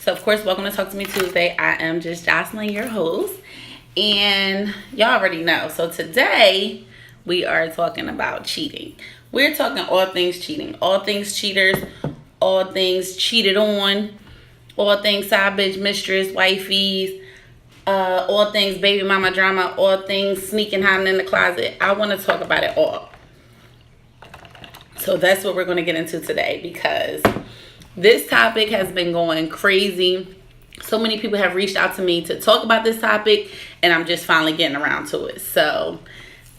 So, of course, welcome to Talk to Me Tuesday. I am just Jocelyn, your host, and y'all already know. So, today we are talking about cheating. We're talking all things cheating, all things cheaters, all things cheated on, all things side bitch, mistress, wifeys, all things baby mama drama, all things sneaking, hiding in the closet. I want to talk about it all. So, that's what we're going to get into today because this topic has been going crazy. So many people have reached out to me to talk about this topic, and I'm just finally getting around to it. So,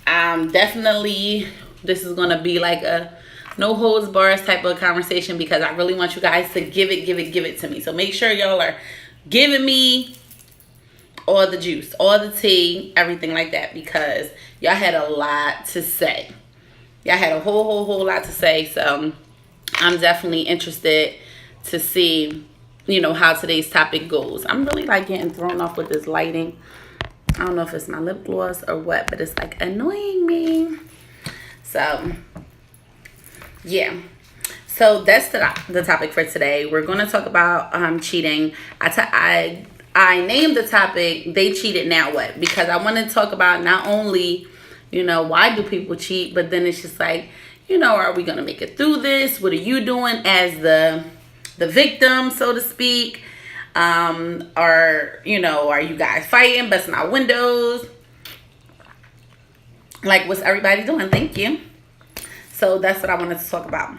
definitely, this is going to be like a no holds bars type of conversation because I really want you guys to give it to me. So, make sure y'all are giving me all the juice, all the tea, everything like that because y'all had a lot to say. Y'all had a whole lot to say. So, I'm definitely interested to see, how today's topic goes. I'm really getting thrown off with this lighting. I don't know if it's my lip gloss or what, but it's annoying me. So, yeah. So that's the topic for today. We're going to talk about cheating. I named the topic, They Cheated, Now What? Because I want to talk about not only, why do people cheat, but then it's just are we going to make it through this? What are you doing as the victim, so to speak? Are you guys fighting, busting out windows? What's everybody doing? Thank you. So that's what I wanted to talk about.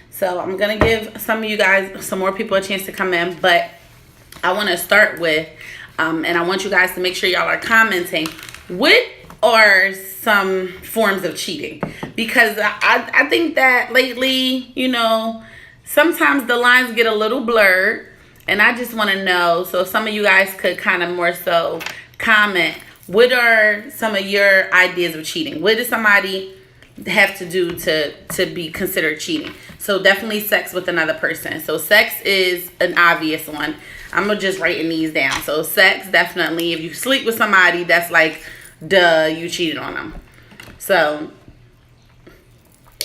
So I'm going to give some of you guys, some more people a chance to come in, but I want to start with, and I want you guys to make sure y'all are commenting, what are some forms of cheating? Because I think that lately, sometimes the lines get a little blurred, and I just want to know, so if some of you guys could kind of more so comment, what are some of your ideas of cheating? What does somebody have to do to be considered cheating? So definitely sex with another person. So sex is an obvious one. I'm just writing these down. So sex, definitely. If you sleep with somebody, that's duh, you cheated on them. So,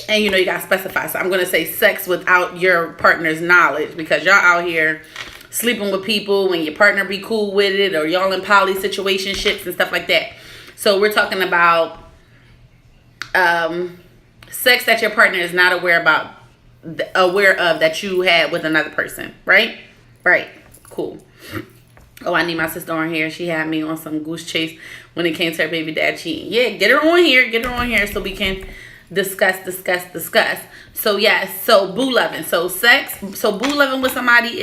and you got to specify. So I'm going to say sex without your partner's knowledge because y'all out here sleeping with people when your partner be cool with it or y'all in poly situationships and stuff like that. So we're talking about sex that your partner is not aware of that you had with another person, right? Right. Cool. Oh, I need my sister on here. She had me on some goose chase when it came to her baby dad cheating. Yeah, get her on here so we can discuss. So yes, so boo loving. So boo loving with somebody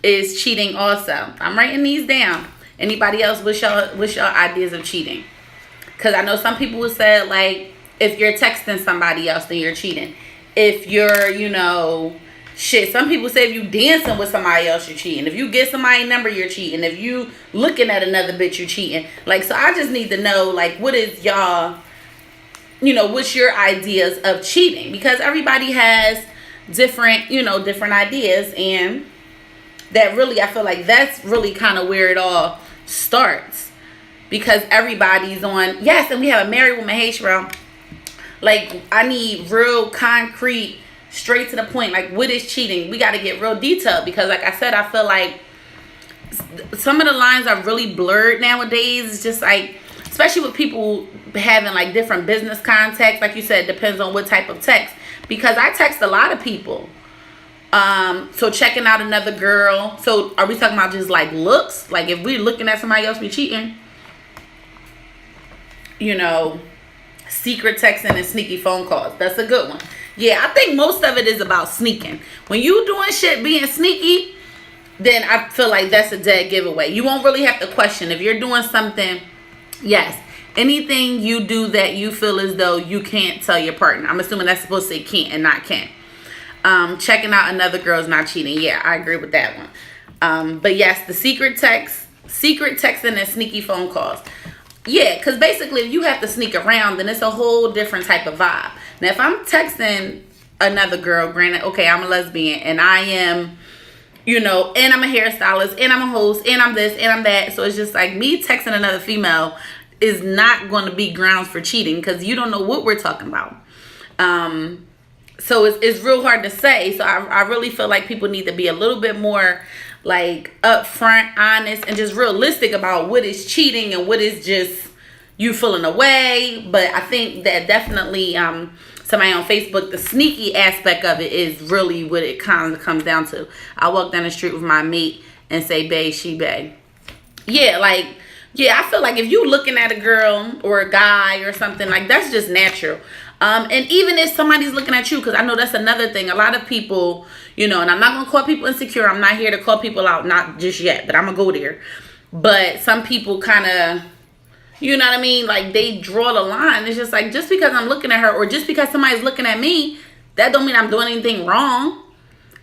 is cheating also. I'm writing these down. Anybody else, what's your ideas of cheating? Because I know some people would say if you're texting somebody else, then you're cheating. If you're, some people say if you dancing with somebody else, you're cheating. If you get somebody's number, you're cheating. If you looking at another bitch, you're cheating. So I just need to know, what is y'all, what's your ideas of cheating? Because everybody has different ideas. And that really, I feel that's really kind of where it all starts. Because everybody's on, yes, and we have a married woman, hey, Sherelle. I need real concrete, straight to the point. What is cheating? We got to get real detailed because, I said, I feel some of the lines are really blurred nowadays. It's just especially with people having different business contacts. Like you said, it depends on what type of text. Because I text a lot of people. So checking out another girl. So are we talking about just looks? If we're looking at somebody else, we cheating. Secret texting and sneaky phone calls. That's a good one. Yeah, I think most of it is about sneaking. When you doing shit being sneaky, then I feel that's a dead giveaway. You won't really have to question. If you're doing something, yes, anything you do that you feel as though you can't tell your partner. I'm assuming that's supposed to say can't and not can. Checking out another girl's not cheating. Yeah, I agree with that one. But yes, the secret texting and sneaky phone calls. Yeah, because basically if you have to sneak around, then it's a whole different type of vibe. Now, if I'm texting another girl, granted, okay, I'm a lesbian, and I am, and I'm a hairstylist, and I'm a host, and I'm this, and I'm that. So it's just me texting another female is not going to be grounds for cheating because you don't know what we're talking about. So it's real hard to say. So I really feel people need to be a little bit more like upfront, honest, and just realistic about what is cheating and what is just you feeling away. But I think that definitely somebody on Facebook, the sneaky aspect of it is really what it kind of comes down to. I walk down the street with my mate and say, bae, she bae. Yeah, like, yeah, I feel like if you looking at a girl or a guy or something, like, that's just natural. And even if somebody's looking at you, because I know that's another thing. A lot of people, you know, and I'm not going to call people insecure. I'm not here to call people out, not just yet, but I'm going to go there. But some people kind of, you know what I mean? Like, they draw the line. It's just like, just because I'm looking at her or just because somebody's looking at me, that don't mean I'm doing anything wrong.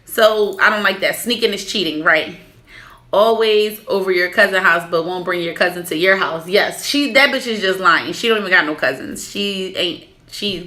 So I don't like that. Sneaking is cheating, right? Always over your cousin's house, but won't bring your cousin to your house. Yes, that bitch is just lying. She don't even got no cousins. She's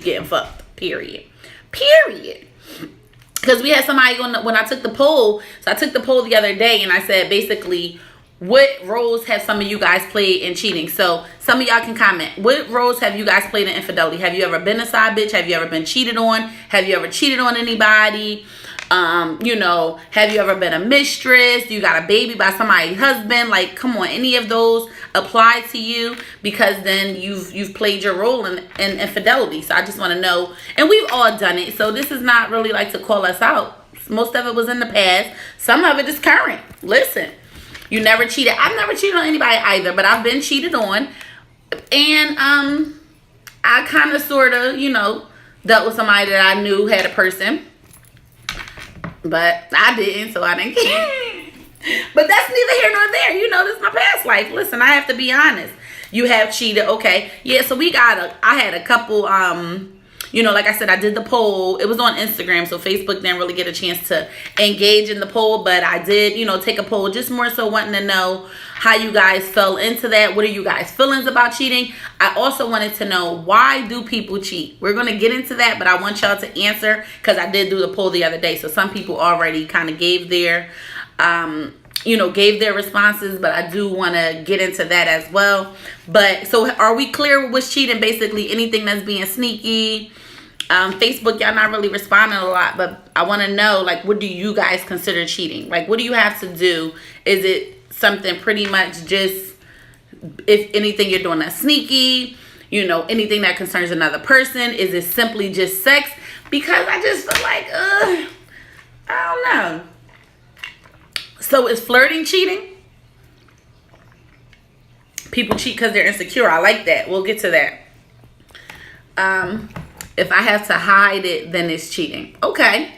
getting fucked. Period. Because we had somebody when I took the poll. So I took the poll the other day and I said basically, what roles have some of you guys played in cheating? So some of y'all can comment. What roles have you guys played in infidelity? Have you ever been a side bitch? Have you ever been cheated on? Have you ever cheated on anybody? You know, have you ever been a mistress? You got a baby by somebody's husband? Like, come on, any of those apply to you? Because then you've played your role in infidelity. So I just want to know, and we've all done it. So this is not really like to call us out. Most of it was in the past. Some of it is current. Listen, you never cheated. I've never cheated on anybody either, but I've been cheated on, and I kind of sort of, you know, dealt with somebody that I knew had a person. But I didn't, so I didn't care. But that's neither here nor there. You know, this is my past life. Listen, I have to be honest. You have cheated. Okay. Yeah, so I had a couple, you know, like I said, I did the poll. It was on Instagram, so Facebook didn't really get a chance to engage in the poll. But I did, you know, take a poll just more so wanting to know how you guys fell into that. What are you guys' feelings about cheating? I also wanted to know, why do people cheat? We're going to get into that, but I want y'all to answer because I did do the poll the other day. So some people already kind of gave their, you know, gave their responses, but I do want to get into that as well. But so are we clear with what's cheating? Basically anything that's being sneaky. Facebook, y'all not really responding a lot, but I want to know, like, what do you guys consider cheating? Like, what do you have to do? Is it something pretty much just, if anything you're doing that's sneaky, you know, anything that concerns another person? Is it simply just sex? Because I just feel like, I don't know. So is flirting cheating? People cheat because they're insecure. I like that. We'll get to that. If I have to hide it, then it's cheating. Okay.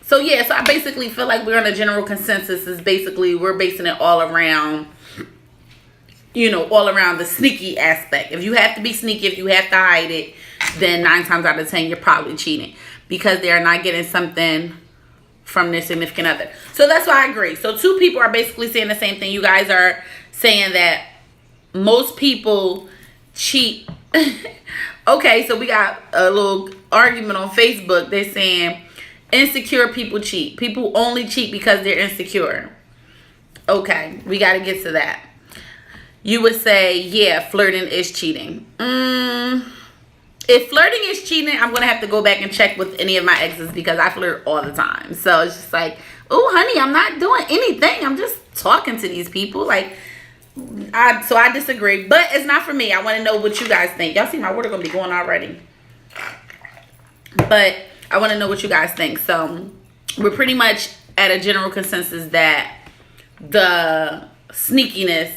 So yeah, so I basically feel like we're on a general consensus is basically we're basing it all around, you know, all around the sneaky aspect. If you have to be sneaky, if you have to hide it, then 9 times out of 10, you're probably cheating because they are not getting something from their significant other. So that's why I agree. So 2 people are basically saying the same thing. You guys are saying that most people cheat. Okay, so we got a little argument on Facebook. They're saying insecure people cheat. People only cheat because they're insecure. Okay, we got to get to that. You would say, yeah, flirting is cheating. If flirting is cheating, I'm going to have to go back and check with any of my exes because I flirt all the time. So it's just like, oh, honey, I'm not doing anything. I'm just talking to these people. Like, so I disagree, but it's not for me. I want to know what you guys think. Y'all see my water gonna be going already, but I want to know what you guys think. So we're pretty much at a general consensus that the sneakiness,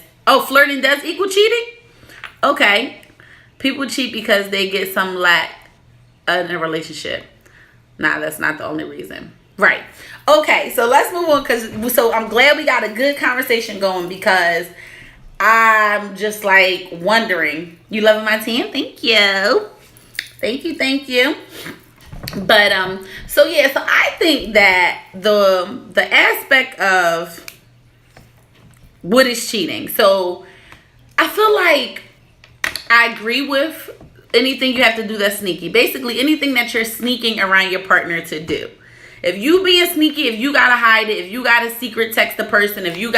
flirting does equal cheating. Okay, people cheat because they get some lack in a relationship. Nah, that's not the only reason. Right. Okay, so let's move on so I'm glad we got a good conversation going because I'm just like wondering. You loving my tan? Thank you. Thank you. But so yeah, so I think that the aspect of what is cheating. So I feel like I agree with anything you have to do that's sneaky. Basically anything that you're sneaking around your partner to do. If you being sneaky, if you gotta hide it, if you gotta secret text the person, if you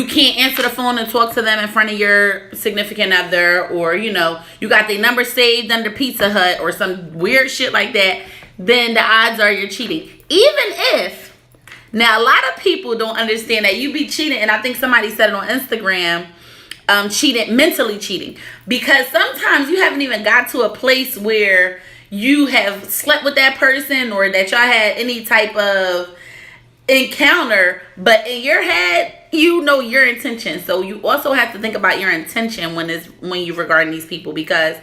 can't answer the phone and talk to them in front of your significant other, or, you know, you got their number saved under Pizza Hut or some weird shit like that, then the odds are you're cheating. Even if Now, a lot of people don't understand that you be cheating, and I think somebody said it on Instagram, mentally cheating. Because sometimes you haven't even got to a place where you have slept with that person or that y'all had any type of encounter, but in your head, you know your intention. So you also have to think about your intention when you regarding these people, because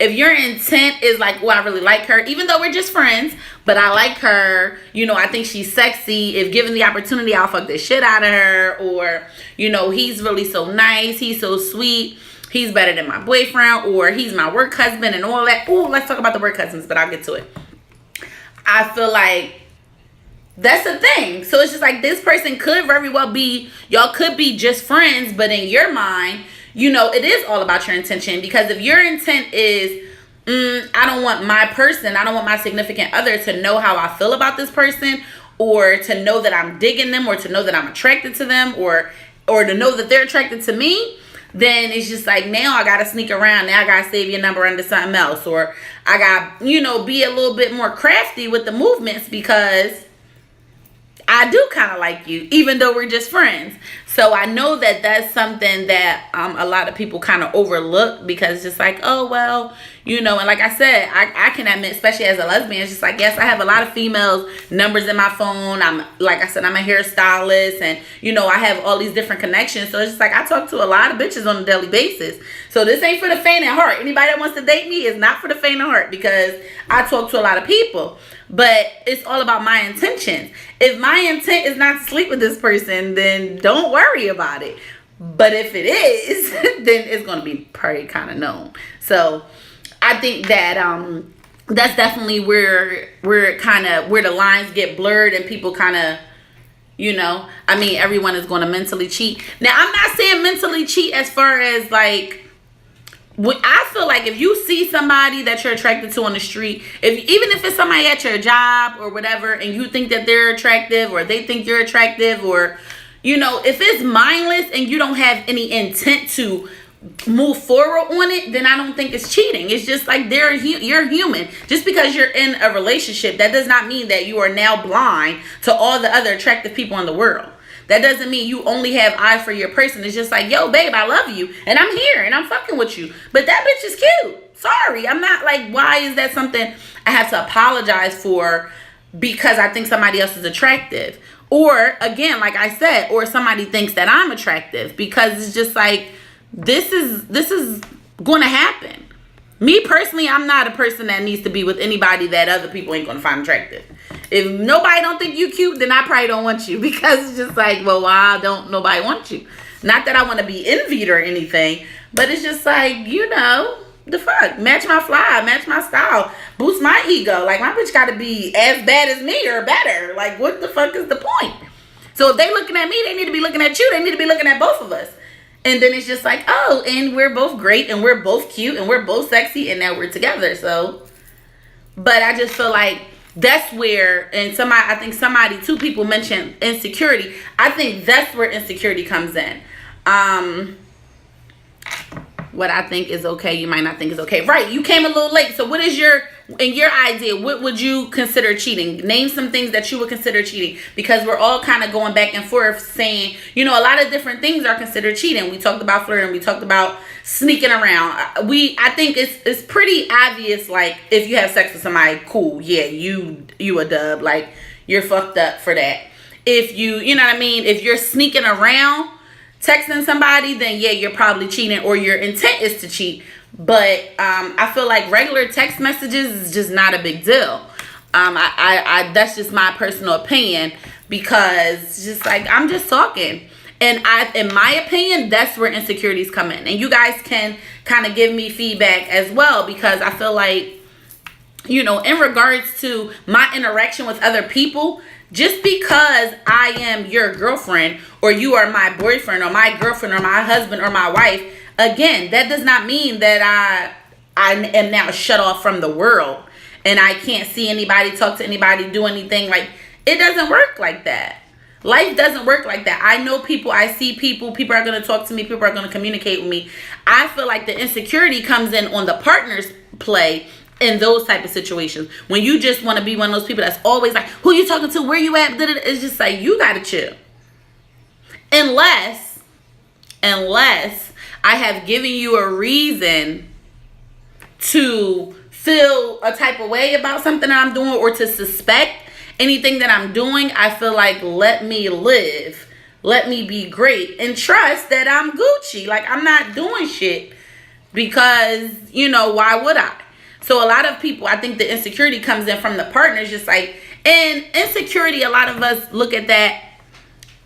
if your intent is like, well, I really like her, even though we're just friends, but I like her, I think she's sexy. If given the opportunity, I'll fuck the shit out of her. Or, he's really so nice. He's so sweet. He's better than my boyfriend, or he's my work husband and all that. Oh, let's talk about the work husbands, but I'll get to it. I feel like that's the thing. So it's just like this person could very well be, y'all could be just friends, but in your mind, it is all about your intention. Because if your intent is, I don't want my person, I don't want my significant other to know how I feel about this person, or to know that I'm digging them, or to know that I'm attracted to them, or to know that they're attracted to me, then it's just like, now I gotta sneak around. Now I gotta save your number under something else, or I gotta, be a little bit more crafty with the movements, because I do kind of like you, even though we're just friends. So I know that that's something that a lot of people kind of overlook, because it's just like, oh, well, and like I said, I can admit, especially as a lesbian, it's just like, yes, I have a lot of females' numbers in my phone. Like I said, I'm a hairstylist, and, I have all these different connections. So it's just like, I talk to a lot of bitches on a daily basis. So this ain't for the faint of heart. Anybody that wants to date me is not for the faint of heart, because I talk to a lot of people. But it's all about my intentions. If my intent is not to sleep with this person, then don't worry about it. But if it is, then it's going to be pretty kind of known. So I think that that's definitely where the lines get blurred, and people kind of, everyone is going to mentally cheat. Now, I'm not saying mentally cheat as far as like, I feel like if you see somebody that you're attracted to on the street, even if it's somebody at your job or whatever, and you think that they're attractive, or they think you're attractive, or, if it's mindless and you don't have any intent to move forward on it, then I don't think it's cheating. It's just like you're human. Just because you're in a relationship, that does not mean that you are now blind to all the other attractive people in the world. That doesn't mean you only have eyes for your person. It's just like, yo, babe, I love you, and I'm here, and I'm fucking with you. But that bitch is cute. Sorry. I'm not like, why is that something I have to apologize for because I think somebody else is attractive? Or, again, like I said, or somebody thinks that I'm attractive, because it's just like, this is going to happen. Me personally, I'm not a person that needs to be with anybody that other people ain't going to find attractive. If nobody don't think you cute, then I probably don't want you, because it's just like, well, why don't nobody want you? Not that I want to be envied or anything, but it's just like, the fuck, match my fly, match my style, boost my ego. Like, my bitch got to be as bad as me or better. Like, what the fuck is the point? So if they looking at me, they need to be looking at you. They need to be looking at both of us. And then it's just like, oh, and we're both great, and we're both cute, and we're both sexy, and now we're together. So, but I just feel like that's where, and I think two people mentioned insecurity. I think that's where insecurity comes in. What I think is okay, you might not think is okay. Right, you came a little late. So what is your idea, what would you consider cheating? Name some things that you would consider cheating, because we're all kind of going back and forth saying, a lot of different things are considered cheating. We talked about flirting, we talked about sneaking around. I think it's pretty obvious, like, if you have sex with somebody, cool, yeah, you a dub, like, you're fucked up for that. If you know what I mean, if you're sneaking around texting somebody, then yeah, you're probably cheating, or your intent is to cheat. But I feel like regular text messages is just not a big deal. I that's just my personal opinion, because it's just like, I'm just talking. And in my opinion, that's where insecurities come in. And you guys can kind of give me feedback as well, because I feel like, in regards to my interaction with other people, just because I am your girlfriend, or you are my boyfriend, or my girlfriend, or my husband, or my wife, again, that does not mean that I am now shut off from the world, and I can't see anybody, talk to anybody, do anything. Like, it doesn't work like that. Life doesn't work like that. I know people, I see people are going to talk to me, people are going to communicate with me. I feel like the insecurity comes in on the partner's play, in those type of situations. When you just want to be one of those people that's always like, who you talking to, where you at, it's just like, you gotta chill. Unless I have given you a reason to feel a type of way about something that I'm doing, or to suspect anything that I'm doing, I feel like, let me live, let me be great, and trust that I'm Gucci. Like, I'm not doing shit because, why would I? So a lot of people, I think the insecurity comes in from the partners, just like, and insecurity, a lot of us look at that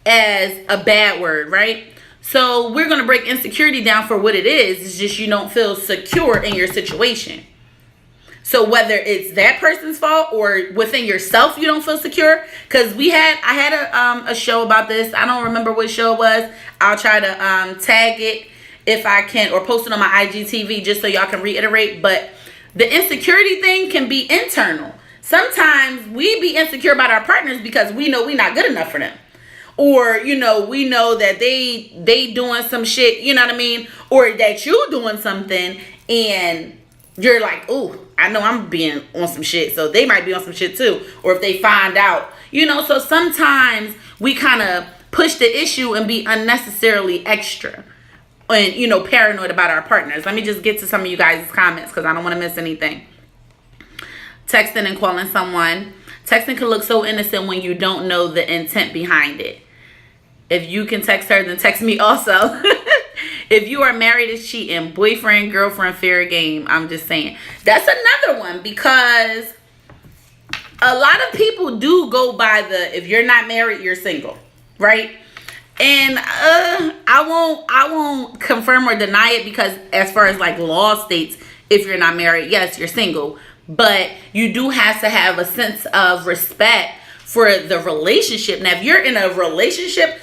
as a bad word, right? So we're going to break insecurity down for what it is. It's just you don't feel secure in your situation. So whether it's that person's fault or within yourself, you don't feel secure. Because I had a show about this. I don't remember what show it was. I'll try to tag it if I can, or post it on my IGTV just so y'all can reiterate. But the insecurity thing can be internal. Sometimes we be insecure about our partners because we know we're not good enough for them. Or, we know that they doing some shit, you know what I mean? Or that you doing something and you're like, oh, I know I'm being on some shit, so they might be on some shit too. Or if they find out, so sometimes we kind of push the issue and be unnecessarily extra and, paranoid about our partners. Let me just get to some of you guys' comments because I don't want to miss anything. Texting and calling someone. Texting can look so innocent when you don't know the intent behind it. If you can text her, then text me also. If you are married, it's cheating. Boyfriend, girlfriend, fair game. I'm just saying. That's another one, because a lot of people do go by if you're not married, you're single, right? And I won't confirm or deny it, because as far as like law states, if you're not married, yes, you're single. But you do have to have a sense of respect for the relationship. Now, if you're in a relationship,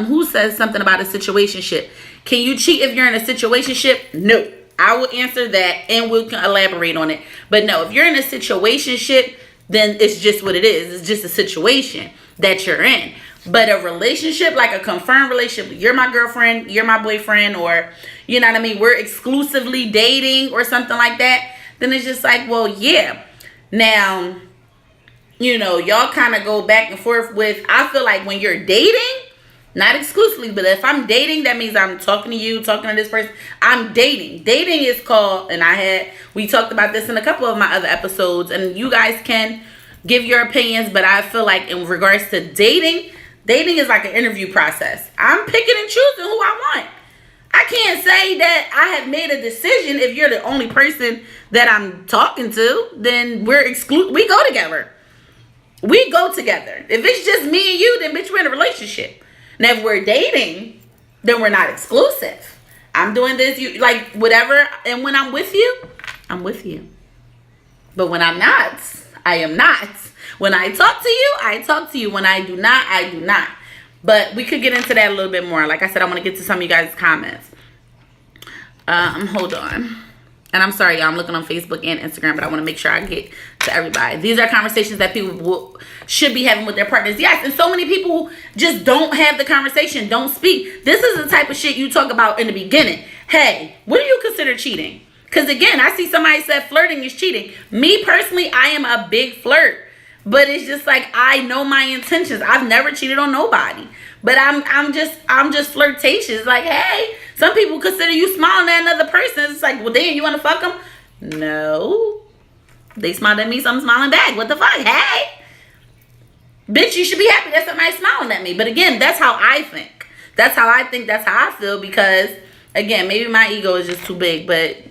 who says something about a situationship? Can you cheat if you're in a situationship? No. I will answer that and we'll elaborate on it. But no, if you're in a situationship, then it's just what it is. It's just a situation that you're in. But a relationship, like a confirmed relationship, you're my girlfriend, you're my boyfriend, or, you know what I mean, we're exclusively dating or something like that, then it's just like, well, yeah. Now, y'all kind of go back and forth with, I feel like when you're dating, not exclusively, but if I'm dating, that means I'm talking to you, talking to this person. I'm dating. Dating is called, and we talked about this in a couple of my other episodes, and you guys can give your opinions, but I feel like in regards to dating is like an interview process. I'm picking and choosing who I want. I can't say that I have made a decision. If you're the only person that I'm talking to, then we go together. We go together. If it's just me and you, then bitch, we're in a relationship. Now, if we're dating, then we're not exclusive. I'm doing this, you like whatever. And when I'm with you, I'm with you. But when I'm not, I am not. When I talk to you, I talk to you. When I do not, I do not. But we could get into that a little bit more. Like I said, I want to get to some of you guys' comments. Hold on. And I'm sorry, y'all. I'm looking on Facebook and Instagram, but I want to make sure I get to everybody. These are conversations that people should be having with their partners. Yes, and so many people just don't have the conversation, don't speak. This is the type of shit you talk about in the beginning. Hey, what do you consider cheating? Because again, I see somebody said flirting is cheating. Me personally, I am a big flirt. But it's just like, I know my intentions. I've never cheated on nobody. But I'm just flirtatious. Like, hey, some people consider you smiling at another person. It's like, well, damn, you want to fuck them? No. They smiled at me, so I'm smiling back. What the fuck? Hey. Bitch, you should be happy that somebody's smiling at me. But again, that's how I think. That's how I think. That's how I feel. Because, again, maybe my ego is just too big. But,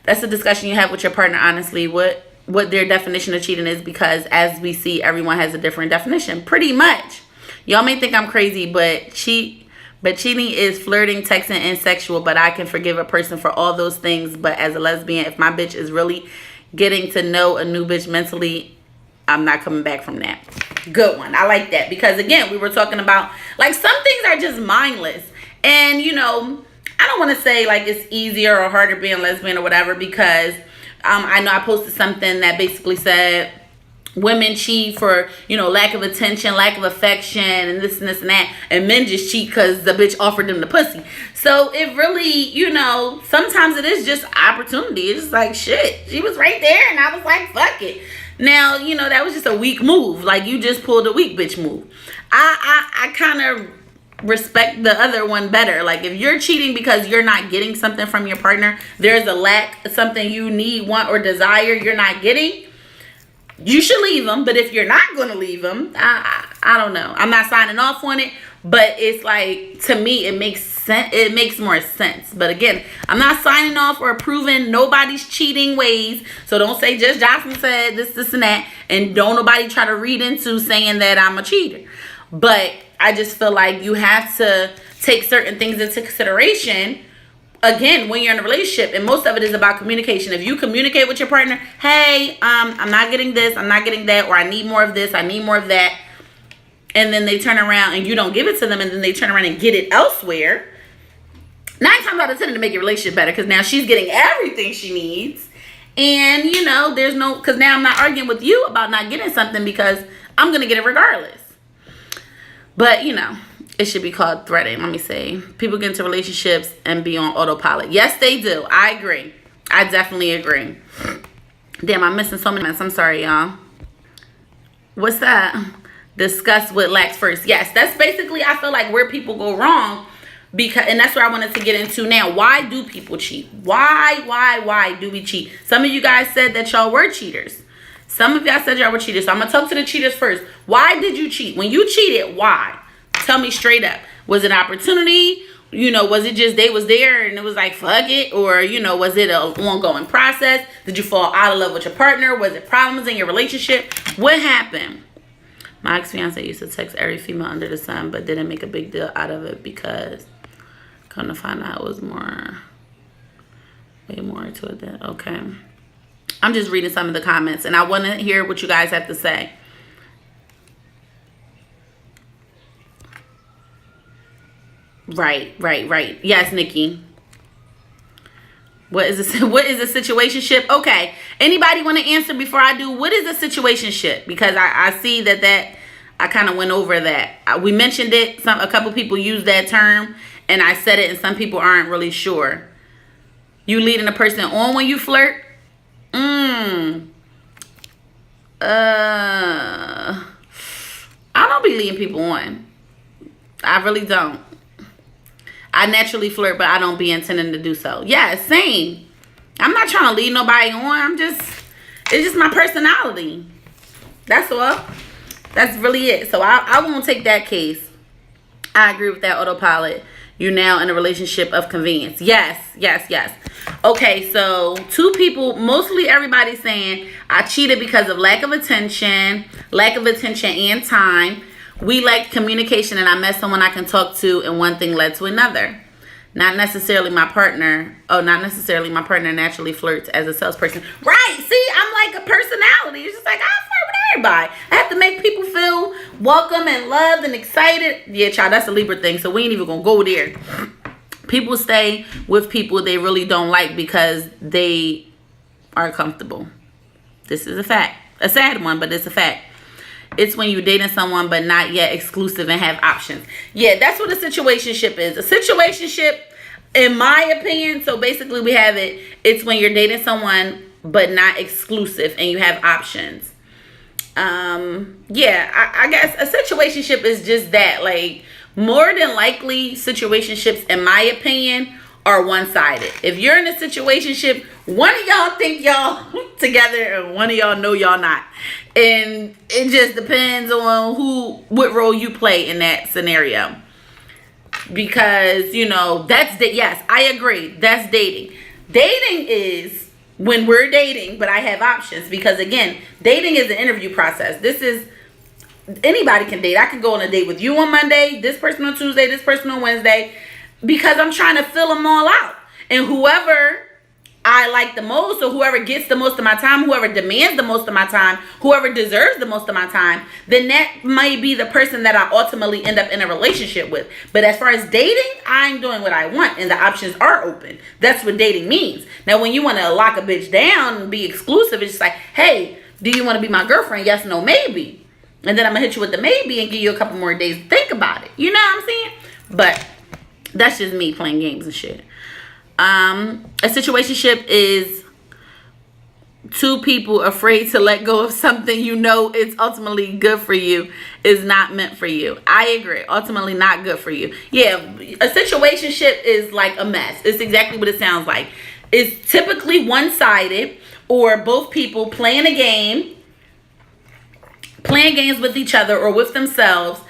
that's a discussion you have with your partner, honestly. What their definition of cheating is, because as we see, everyone has a different definition. Pretty much. Y'all may think I'm crazy, but cheating is flirting, texting, and sexual. But I can forgive a person for all those things. But as a lesbian, if my bitch is really getting to know a new bitch mentally, I'm not coming back from that. Good one. I like that. Because again, we were talking about, like, some things are just mindless. And, I don't want to say like it's easier or harder being lesbian or whatever, because I know I posted something that basically said women cheat for, lack of attention, lack of affection, and this and this and that. And men just cheat because the bitch offered them the pussy. So it really, sometimes it is just opportunity. It's just like, shit, she was right there and I was like, fuck it. Now, that was just a weak move. Like, you just pulled a weak bitch move. I kind of respect the other one better. Like, if you're cheating because you're not getting something from your partner, there's a lack, something you need, want, or desire you're not getting, you should leave them. But if you're not going to leave them, I don't know. I'm not signing off on it, but it's like, to me, it makes sense. It makes more sense. But again, I'm not signing off or approving nobody's cheating ways. So don't say Just Jocelyn said this, and that. And don't nobody try to read into saying that I'm a cheater. But I just feel like you have to take certain things into consideration, again, when you're in a relationship. And most of it is about communication. If you communicate with your partner, hey, I'm not getting this, I'm not getting that, or I need more of this, I need more of that, and then they turn around and you don't give it to them, and then they turn around and get it elsewhere, 9 times out of 10 to make your relationship better, because now she's getting everything she needs. And there's no, because now I'm not arguing with you about not getting something, because I'm gonna get it regardless. But it should be called threading. Let me say, people get into relationships and be on autopilot. Yes, they do. I agree. I definitely agree. Damn, I'm missing so many minutes. I'm sorry, y'all. What's that? Discuss what lacks first. Yes, that's basically, I feel like, where people go wrong. And that's where I wanted to get into now. Why do people cheat? Why do we cheat? Some of you guys said that y'all were cheaters. Some of y'all said y'all were cheaters. So I'm going to talk to the cheaters first. Why did you cheat? When you cheated, why? Tell me straight up. Was it an opportunity? Was it just they was there and it was like, fuck it? Or, was it an ongoing process? Did you fall out of love with your partner? Was it problems in your relationship? What happened? My ex-fiance used to text every female under the sun, but didn't make a big deal out of it because come to find out it was way more to it than, okay. I'm just reading some of the comments and I want to hear what you guys have to say. Right. Yes, Nikki. What is a situationship? Okay. Anybody want to answer before I do? What is a situationship? Because I see that I kind of went over that. We mentioned it. A couple people use that term, and I said it, and some people aren't really sure. You leading a person on when you flirt? I don't be leading people on. I really don't. I naturally flirt, but I don't be intending to do so. Yeah, same. I'm not trying to lead nobody on. It's just my personality. That's all. That's really it. So I won't take that case. I agree with that autopilot. You're now in a relationship of convenience. Yes. Okay, so 2 people, mostly everybody's saying, I cheated because of lack of attention and time. We lacked communication and I met someone I can talk to, and one thing led to another. Not necessarily my partner naturally flirts as a salesperson. Right, see, I'm like a personality. It's just like, I flirt with everybody. I have to make people feel welcome and loved and excited. Yeah, child, that's a Libra thing, so we ain't even gonna go there. People stay with people they really don't like because they are comfortable. This is a fact. A sad one, but it's a fact. It's when you're dating someone but not yet exclusive and have options. Yeah, that's what a situationship is. A situationship, in my opinion, so basically we have it's when you're dating someone but not exclusive and you have options. I guess a situationship is just that. Like, more than likely, situationships, in my opinion, are one-sided. If you're in a situationship, one of y'all think y'all together and one of y'all know y'all not. And it just depends on what role you play in that scenario. Because, yes, I agree. That's dating. Dating is when we're dating, but I have options. Because, again, dating is an interview process. Anybody can date. I can go on a date with you on Monday, this person on Tuesday, this person on Wednesday, because I'm trying to fill them all out. And whoever I like the most, or whoever gets the most of my time, whoever demands the most of my time, whoever deserves the most of my time, then that might be the person that I ultimately end up in a relationship with. But as far as dating, I'm doing what I want and the options are open. That's what dating means. Now, when you want to lock a bitch down and be exclusive, it's just like, hey, Do you want to be my girlfriend? Yes, no, maybe. And then I'm going to hit you with the maybe and give you a couple more days to think about it. You know what I'm saying? But that's just me playing games and shit. A situationship is two people afraid to let go of something you know it's ultimately good for you is not meant for you. I agree. Ultimately not good for you. Yeah, a situationship is like a mess. It's exactly what it sounds like. It's typically one-sided, or both people playing games with each other or with themselves,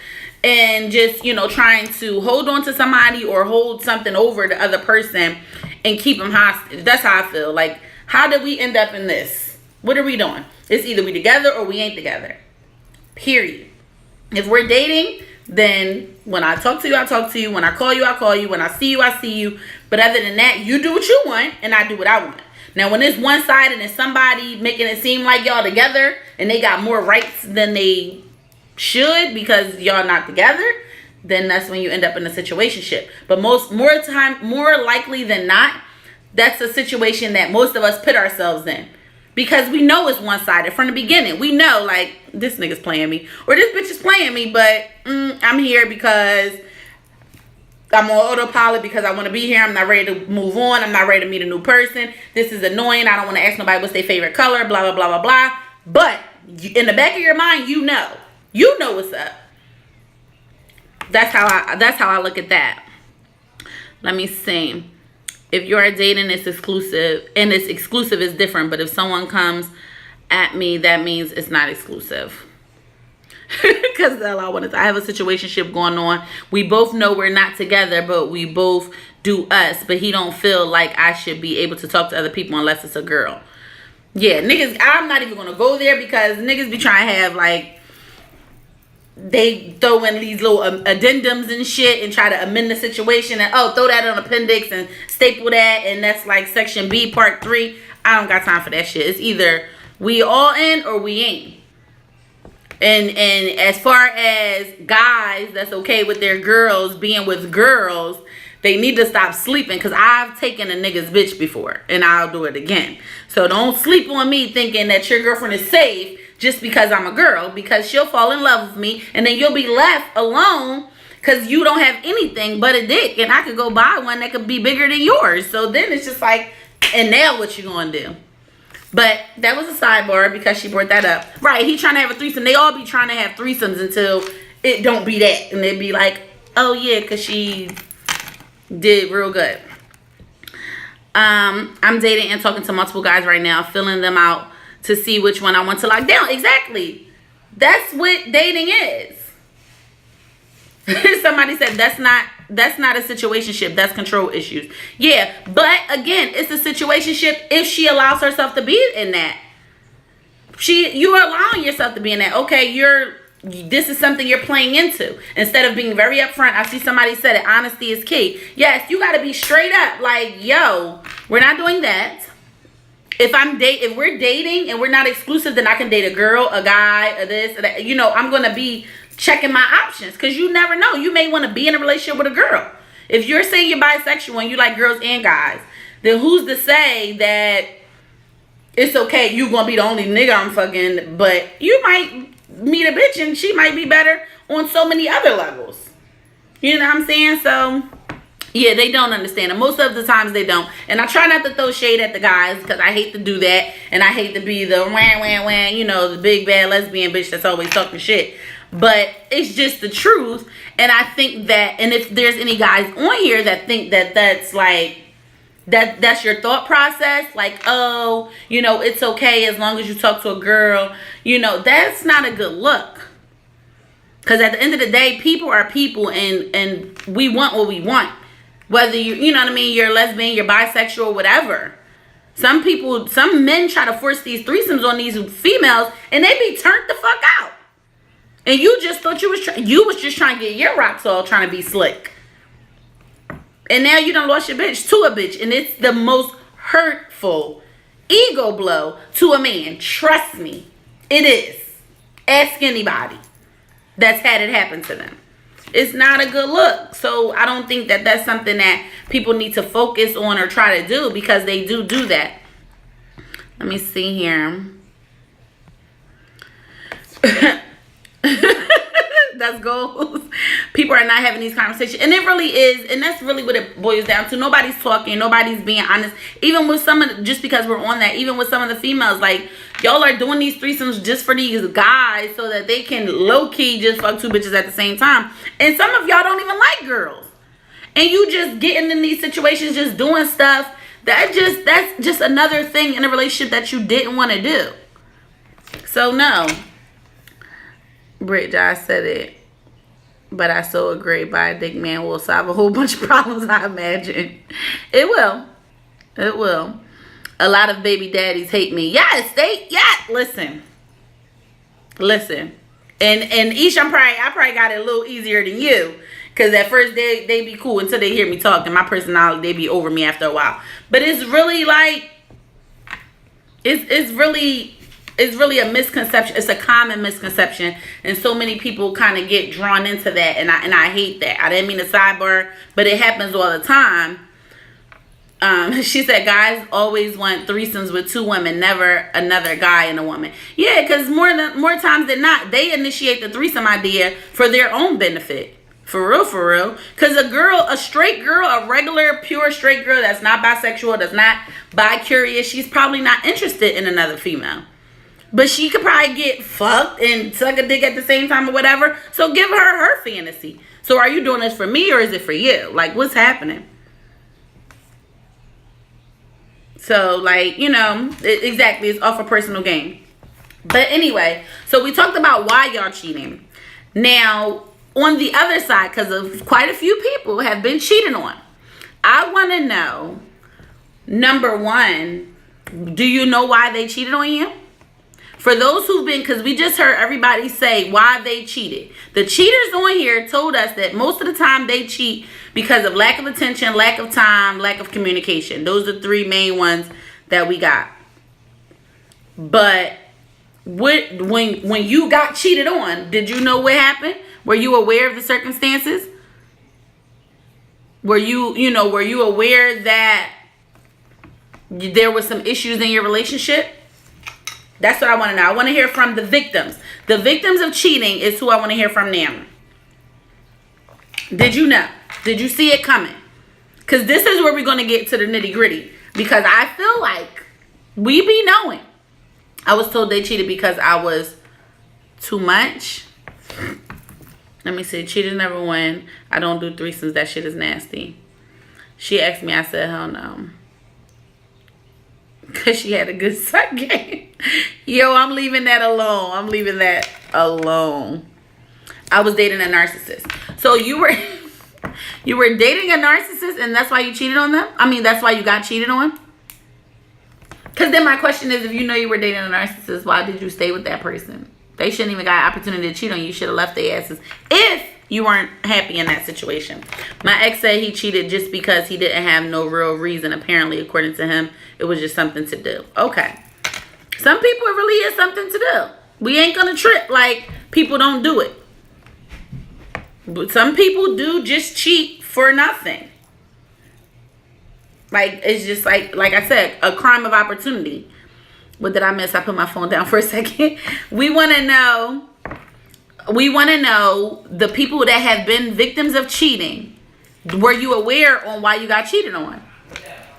and just, you know, trying to hold on to somebody or hold something over the other person and keep them hostage. That's how I feel. Like, how did we end up in this? What are we doing? It's either we together or we ain't together. Period. If we're dating, then when I talk to you, I talk to you. When I call you, I call you. When I see you, I see you. But other than that, you do what you want and I do what I want. Now, when it's one side and it's somebody making it seem like y'all together and they got more rights than they should because y'all not together, then that's when you end up in a situationship. But more likely than not, that's a situation that most of us put ourselves in, because we know it's one-sided from the beginning. We know, like, this nigga's playing me or this bitch is playing me, but I'm here because I'm on autopilot, because I want to be here. I'm not ready to move on. I'm not ready to meet a new person. This is annoying. I don't want to ask nobody what's their favorite color, blah, blah, blah, blah, blah. But in the back of your mind, you know what's up. That's how I look at that. Let me see. If you're dating, it's exclusive, and it's exclusive is different. But if someone comes at me, that means it's not exclusive. Because I have a situationship going on. We both know we're not together, but we both do us. But he don't feel like I should be able to talk to other people unless it's a girl. Yeah, niggas, I'm not even going to go there, because niggas be trying to have, like, they throw in these little addendums and shit and try to amend the situation and, oh, throw that on appendix and staple that, and that's like section B part 3. I don't got time for that shit. It's either we all in or we ain't. And as far as guys that's okay with their girls being with girls, they need to stop sleeping, because I've taken a nigga's bitch before and I'll do it again. So don't sleep on me thinking that your girlfriend is safe just because I'm a girl, because she'll fall in love with me and then you'll be left alone because you don't have anything but a dick, and I could go buy one that could be bigger than yours. So then it's just like, and now what you gonna do? But that was a sidebar because she brought that up. Right, he trying to have a threesome. They all be trying to have threesomes until it don't be that, and they'd be like, oh yeah, because she did real good. I'm dating and talking to multiple guys right now, filling them out to see which one I want to lock down. Exactly. That's what dating is. Somebody said that's not a situationship. That's control issues. Yeah, but again, it's a situationship if she allows herself to be in that. You are allowing yourself to be in that. Okay, this is something you're playing into. Instead of being very upfront, I see somebody said it, honesty is key. Yes, you got to be straight up. Like, yo, we're not doing that. If we're dating and we're not exclusive, then I can date a girl, a guy, a this, a that. You know, I'm gonna be checking my options, because you never know. You may want to be in a relationship with a girl. If you're saying you're bisexual and you like girls and guys, then who's to say that it's okay? You gonna be the only nigga I'm fucking, but you might meet a bitch and she might be better on so many other levels. You know what I'm saying? So yeah, they don't understand. And most of the times they don't. And I try not to throw shade at the guys, because I hate to do that. And I hate to be the wah, you know, the big bad lesbian bitch that's always talking shit. But it's just the truth. And I think that, and if there's any guys on here that think that that's like, that's your thought process, like, oh, you know, it's okay as long as you talk to a girl, you know, that's not a good look. Because at the end of the day, people are people, and we want what we want. Whether you know what I mean, you're a lesbian, you're bisexual, whatever. Some men try to force these threesomes on these females, and they be turned the fuck out. And you just thought you was just trying to get your rocks all, trying to be slick. And now you done lost your bitch to a bitch, and it's the most hurtful ego blow to a man. Trust me, it is. Ask anybody that's had it happen to them. It's not a good look. So I don't think that that's something that people need to focus on or try to do, because they do that. Let me see here. That's goals. People are not having these conversations, and it really is, and that's really what it boils down to. Nobody's talking, nobody's being honest. Even with some of the, just because we're on that, even with some of the females, like, y'all are doing these threesomes just for these guys so that they can low-key just fuck two bitches at the same time. And some of y'all don't even like girls, and you just getting in these situations, just doing stuff that's just another thing in a relationship that you didn't want to do. So no, Britt Josh said it, but I so agree. By a dick man will solve a whole bunch of problems. I imagine it will. It will. A lot of baby daddies hate me. Yes, listen. And Ish, I probably got it a little easier than you, because at first they be cool until they hear me talk, and my personality, they be over me after a while. But it's really like, it's really a misconception. It's a common misconception, and so many people kind of get drawn into that, and I hate that. I didn't mean to sidebar, but it happens all the time. She said guys always want threesomes with two women, never another guy and a woman. Yeah, because more times than not, they initiate the threesome idea for their own benefit. For real. Because a straight girl, a regular, pure straight girl that's not bisexual, that's not bi-curious, she's probably not interested in another female. But she could probably get fucked and suck a dick at the same time or whatever. So give her fantasy. So are you doing this for me or is it for you? Like, what's happening? So, like, exactly, it's off a personal gain. But anyway, so we talked about why y'all cheating. Now, on the other side, because of quite a few people have been cheated on, I want to know, number one, do you know why they cheated on you? For those who've been, because we just heard everybody say why they cheated. The cheaters on here told us that most of the time they cheat because of lack of attention, lack of time, lack of communication. Those are the three main ones that we got. But when you got cheated on, did you know what happened? Were you aware of the circumstances? Were you aware that there were some issues in your relationship? That's what I want to know. I want to hear from the victims. The victims of cheating is who I want to hear from now. Did you know? Did you see it coming? Because this is where we're going to get to the nitty gritty. Because I feel like we be knowing. I was told they cheated because I was too much. Let me see. Cheaters never win. I don't do threesomes. That shit is nasty. She asked me. I said, hell no. Because she had a good suck game. Yo, I'm leaving that alone. I was dating a narcissist. So you were dating a narcissist and that's why you cheated on them? I mean, that's why you got cheated on? Because then my question is, if you know you were dating a narcissist, why did you stay with that person? They shouldn't even got an opportunity to cheat on you. You should have left their asses if you weren't happy in that situation. My ex said he cheated just because he didn't have no real reason. Apparently, according to him, it was just something to do. Okay. Some people, it really is something to do. We ain't going to trip like people don't do it. But some people do just cheat for nothing. Like, it's just like I said, a crime of opportunity. What did I miss? I put my phone down for a second. We want to know the people that have been victims of cheating. Were you aware on why you got cheated on?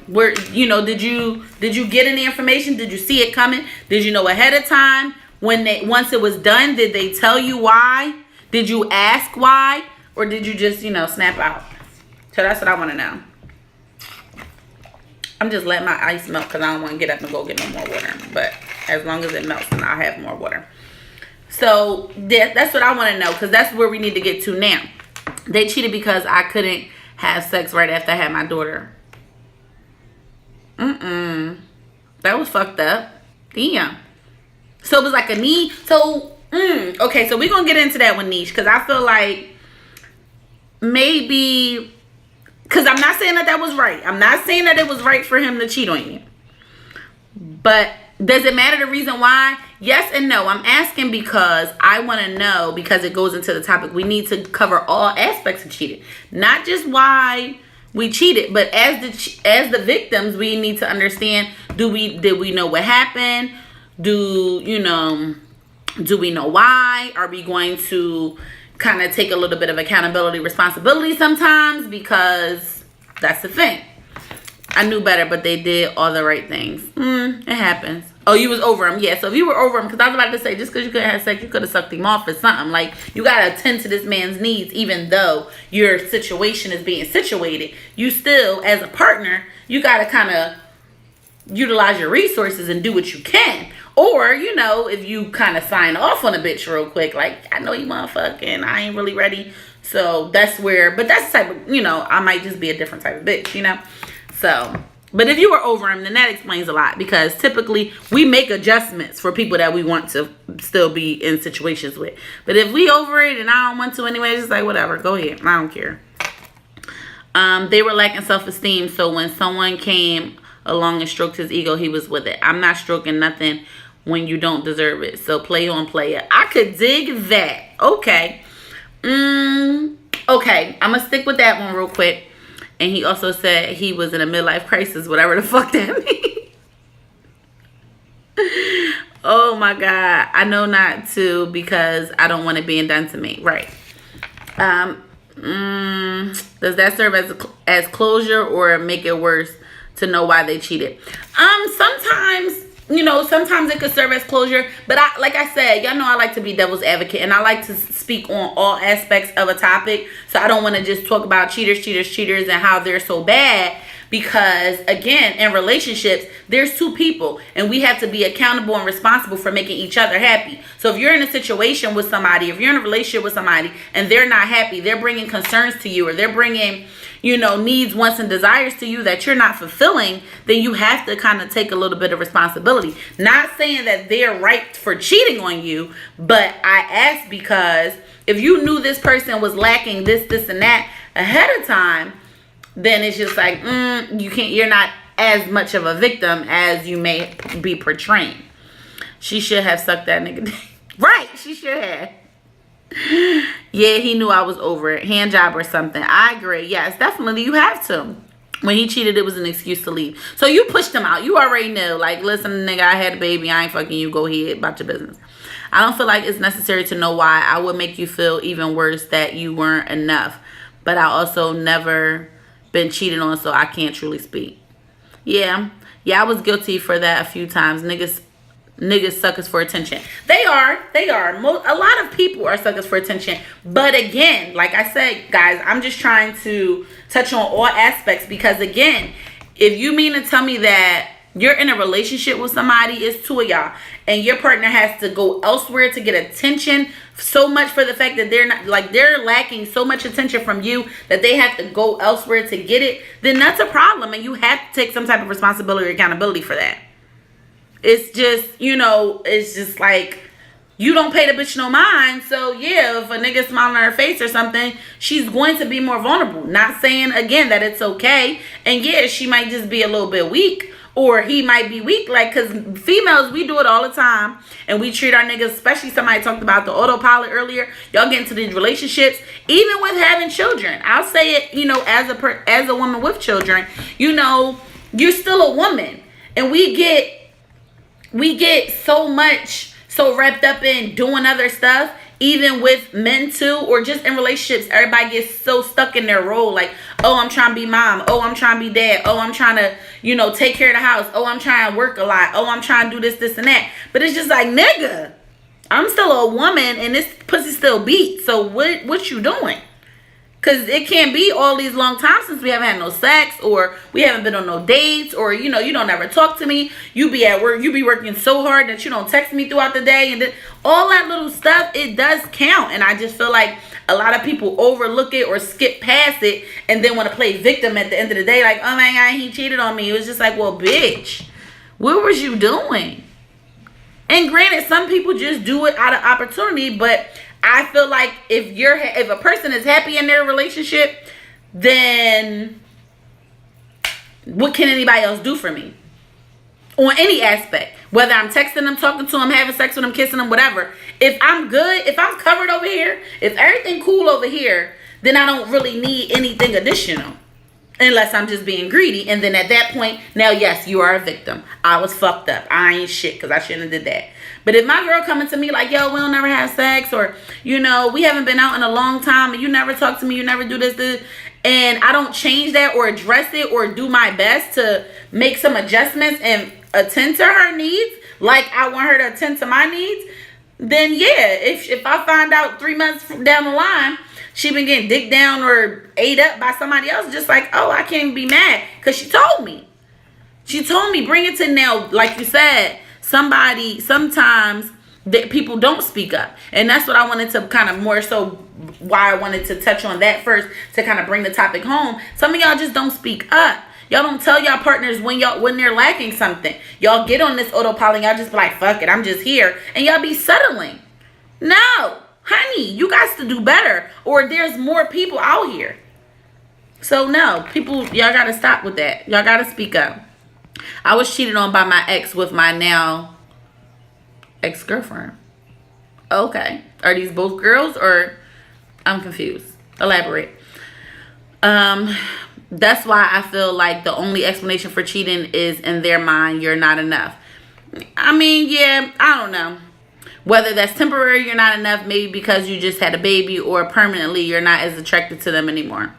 Did you get any information? Did you see it coming? Did you know ahead of time? Once it was done, did they tell you why? Did you ask why? Or did you just, snap out? So that's what I want to know. I'm just letting my ice melt because I don't want to get up and go get no more water. But as long as it melts, then I'll have more water. So that's what I want to know, because that's where we need to get to now. They cheated because I couldn't have sex right after I had my daughter. That was fucked up. Damn. So it was like a need. So, okay, so we're going to get into that one, Niche, because I feel like maybe... Because I'm not saying that was right. I'm not saying that it was right for him to cheat on you. But does it matter the reason why? Yes and no. I'm asking because I want to know, because it goes into the topic. We need to cover all aspects of cheating. Not just why we cheated, but as the victims, we need to understand, did we know what happened? Do we know why? Are we going to kind of take a little bit of accountability, responsibility sometimes? Because that's the thing. I knew better, but they did all the right things. It happens. Oh, you was over him. Yeah, so if you were over him, because I was about to say, just because you couldn't have sex, you could have sucked him off or something. Like, you got to attend to this man's needs, even though your situation is being situated. You still, as a partner, you got to kind of utilize your resources and do what you can. Or, you know, if you kind of sign off on a bitch real quick, like, I know you motherfucking, I ain't really ready. So that's where, but that's the type of, you know, I might just be a different type of bitch, you know. So, but if you were over him, then that explains a lot, because typically we make adjustments for people that we want to still be in situations with. But if we over it and I don't want to anyway, it's just like, whatever, go ahead. I don't care. They were lacking self-esteem, so when someone came along and stroked his ego, he was with it. I'm not stroking nothing when you don't deserve it. So play on player. I could dig that. Okay. Okay. I'm going to stick with that one real quick. And he also said he was in a midlife crisis, whatever the fuck that means. Oh my God. I know not to, because I don't want it being done to me. Right. Does that serve as closure or make it worse to know why they cheated? Sometimes, you know, sometimes it could serve as closure, but like I said, y'all know I like to be devil's advocate, and I like to speak on all aspects of a topic. So I don't want to just talk about cheaters, and how they're so bad, because again, in relationships, there's two people, and we have to be accountable and responsible for making each other happy. So if you're in a situation with somebody, if you're in a relationship with somebody and they're not happy, they're bringing concerns to you, or they're bringing, you know, needs, wants, and desires to you that you're not fulfilling, then you have to kind of take a little bit of responsibility. Not saying that they're right for cheating on you, but I ask because if you knew this person was lacking this, and that ahead of time, then it's just like, you're not as much of a victim as you may be portraying. She should have sucked that nigga dick. Right, she should have. Yeah, he knew I was over it. Hand job or something. I agree. Yes, definitely you have to. When he cheated, it was an excuse to leave. So you pushed him out. You already knew. Like, listen, nigga, I had a baby. I ain't fucking you. Go ahead about your business. I don't feel like it's necessary to know why. I would make you feel even worse that you weren't enough. But I also never been cheated on, so I can't truly speak. Yeah, I was guilty for that a few times. Niggas suckers for attention. They are. A lot of people are suckers for attention. But again, like I said, guys, I'm just trying to touch on all aspects, because again, if you mean to tell me that you're in a relationship with somebody, it's two of y'all, and your partner has to go elsewhere to get attention so much for the fact that they're lacking so much attention from you that they have to go elsewhere to get it, then that's a problem, and you have to take some type of responsibility or accountability for that. It's just, you know, it's just like, you don't pay the bitch no mind. So yeah, if a nigga smiling on her face or something, she's going to be more vulnerable. Not saying again that it's okay. And yeah, she might just be a little bit weak, or he might be weak. Like, cause females, we do it all the time, and we treat our niggas, especially somebody talked about the autopilot earlier. Y'all get into these relationships, even with having children. I'll say it, you know, as a woman with children, you know, you're still a woman, and we get so wrapped up in doing other stuff, even with men too, or just in relationships. Everybody gets so stuck in their role, like, oh, I'm trying to be mom, oh, I'm trying to be dad, oh, I'm trying to, you know, take care of the house, oh, I'm trying to work a lot, oh, I'm trying to do this and that. But it's just like, nigga, I'm still a woman and this pussy still beat. So what you doing? Because it can't be all these long times since we haven't had no sex, or we haven't been on no dates, or, you know, you don't ever talk to me. You be at work. You be working so hard that you don't text me throughout the day. And then all that little stuff, it does count. And I just feel like a lot of people overlook it or skip past it and then want to play victim at the end of the day. Like, oh my God, he cheated on me. It was just like, well, bitch, what was you doing? And granted, some people just do it out of opportunity, but I feel like if a person is happy in their relationship, then what can anybody else do for me? On any aspect. Whether I'm texting them, talking to them, having sex with them, kissing them, whatever. If I'm good, if I'm covered over here, if everything cool over here, then I don't really need anything additional. Unless I'm just being greedy. And then at that point, now, yes, you are a victim. I was fucked up. I ain't shit because I shouldn't have did that. But if my girl coming to me like, yo, we don't never have sex, or, you know, we haven't been out in a long time, and you never talk to me, you never do this, and I don't change that or address it or do my best to make some adjustments and attend to her needs like I want her to attend to my needs, then yeah, if I find out 3 months down the line she been getting dicked down or ate up by somebody else, just like, oh, I can't be mad because she told me. She told me, bring it to now, like you said, sometimes that people don't speak up. And that's what I wanted to kind of more so why I wanted to touch on that first to kind of bring the topic home. Some of y'all just don't speak up. Y'all don't tell y'all partners when they're lacking something. Y'all get on this autopilot, y'all just be like, fuck it, I'm just here. And y'all be settling. No. Honey, you guys to do better, or there's more people out here. So no, people, y'all gotta stop with that. Y'all gotta speak up. I was cheated on by my ex with my now ex-girlfriend. Okay, are these both girls, or I'm confused? Elaborate. That's why I feel like the only explanation for cheating is in their mind, you're not enough. I mean, yeah, I don't know. Whether that's temporary, you're not enough, maybe because you just had a baby, or permanently you're not as attracted to them anymore.